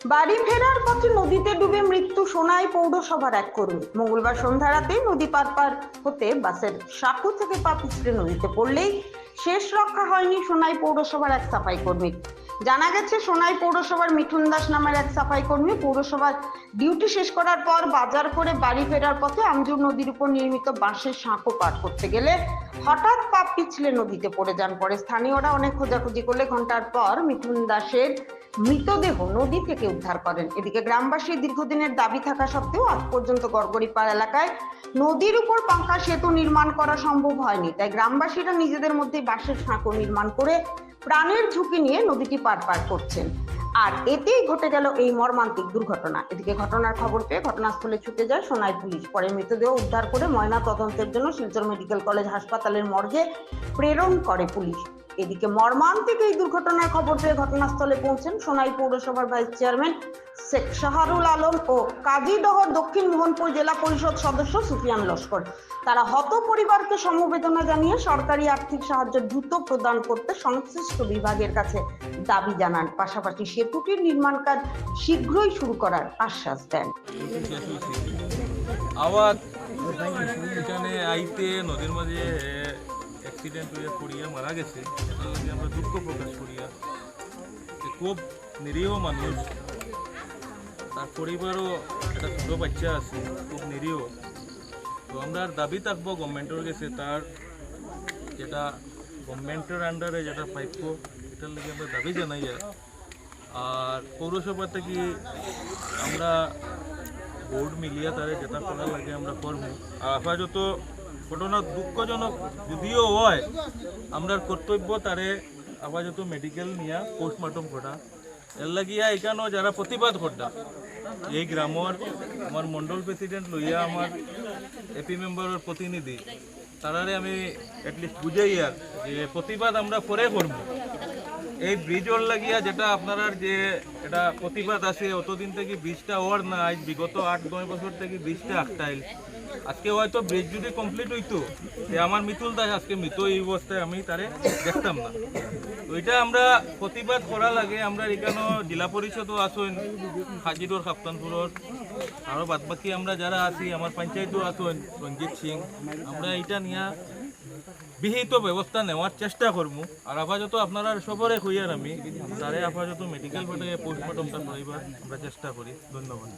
বাড়ি ফেরার পথে নদীতে ডুবে মৃত্যু সোনাই পৌরসভার এক কর্মী। মঙ্গলবার সন্ধ্যা রাতে নদী পার হতে বাসের সাঁকো থেকে পা পিছলে নদীতে পড়লেই শেষ রক্ষা হয়নি সোনাই পৌরসভার এক সাফাই কর্মীর। জানা গেছে, সোনাই পৌরসভার মিঠুন দাস নামের এক সাফাই কর্মী পৌরসভার ডিউটি শেষ করার পর বাজার করে বাড়ি ফেরার পথে আমজুর নদীর উপর নির্মিত বাঁশের সাঁকো পার করতে গেলে হঠাৎ পা পিছলে নদীতে পড়ে যান। পরে স্থানীয়রা অনেক খোঁজাখুঁজি করলে ঘন্টার পর মিঠুন দাসের মৃতদেহ নদী থেকে উদ্ধার করেন। এদিকে গ্রামবাসীর দীর্ঘদিনের দাবি থাকা সত্ত্বেও আজ পর্যন্ত গড়গড়িপাড় এলাকায় নদীর উপর পাঙ্কা সেতু নির্মাণ করা সম্ভব হয়নি। তাই গ্রামবাসীরা নিজেদের মধ্যে বাঁশের সাঁকো নির্মাণ করে প্রাণের ঝুঁকি নিয়ে নদীটি পার করছেন। আর এতেই ঘটে গেল এই মর্মান্তিক দুর্ঘটনা। এদিকে ঘটনার খবর পেয়ে ঘটনাস্থলে ছুটে যায় সোনাই পুলিশ। পরে মৃতদেহ উদ্ধার করে ময়না তদন্তের জন্য শিলচর মেডিকেল কলেজ হাসপাতালের মর্গে প্রেরণ করে পুলিশ। এদিকে মর্মান্তিক এই দুর্ঘটনার খবর পেয়ে ঘটনাস্থলে পৌঁছেন সোনাই পৌরসভার ভাইস চেয়ারম্যান শেখ শাহরুল আলম ও কাজীদহ দক্ষিণ মোহনপুর জেলা পরিষদ সদস্য সুফিয়ান লস্কর। তারা হত পরিবারকে সমবেদনা জানিয়ে সরকারি আর্থিক সাহায্য দ্রুত প্রদান করতে সংশ্লিষ্ট বিভাগের কাছে দাবি জানান। পাশাপাশি সেতুটির নির্মাণ কাজ শীঘ্রই শুরু করার আশ্বাস দেন। আবার এখানে আইতে নদীর মাঝে অ্যাক্সিডেন্ট হয়ে পড়িয়া মারা গেছে, তার লাগে আমরা দুঃখ প্রকাশ করিয়া। খুব নিরীহ মানুষ, তার পরিবারও একটা ছোটো বাচ্চা আছে, খুব নিরীহ। তো আমরা দাবি থাকবো গভর্নমেন্টের কাছে, তার যেটা গভর্নমেন্টের আন্ডারে যেটা প্রাপ্য এটার লাগে আমরা দাবি জানাই। আর পৌরসভা থেকে আমরা বোর্ড মিলিয়ে তারে যেটা করার লাগে আমরা করবো। আর আপাতত ঘটনা দুঃখজনক যদিও হয়, আমরা কর্তব্য তারে আপাতত মেডিকেল নিয়ে পোস্টমর্টম করা। এর লাগিয়া এখানেও যারা প্রতিবাদ করতা এই গ্রামের আমার মন্ডল প্রেসিডেন্ট লইয়া আমার এপি মেম্বারের প্রতিনিধি, তারারে আমি এটলিস্ট বুঝাই আর যে প্রতিবাদ আমরা পরে করব। এই ব্রিজর লাগিয়া যেটা আপনারা যে এটা প্রতিবাদ আছে, অতদিন থেকে ব্রিজটা ওর না, আজ বিগত 8-9 বছর থেকে ব্রিজটা আটটাইল। আজকে হয়তো ব্রিজ যদি কমপ্লিট হইতো, আমার মিতুল দাস আজকে মৃত এই অবস্থায় আমি তারে দেখতাম না। তো এটা আমরা প্রতিবাদ করা লাগে। আমরা এখানে জেলা পরিষদও আসেন, হাজিরোর কাপ্তানপুরের, আরও বাদবাকি আমরা যারা আছি, আমার পঞ্চায়েতও আসেন রঞ্জিত সিং। আমরা এটা নিয়ে বিহিত ব্যবস্থা নেওয়ার চেষ্টা করবো। আর আপাতত আপনারা সবরে হইয়ার আমি তারে আপাতত মেডিকেল পাঠাইয়া পোস্টমর্টমটা করাইবার আমরা চেষ্টা করি। ধন্যবাদ।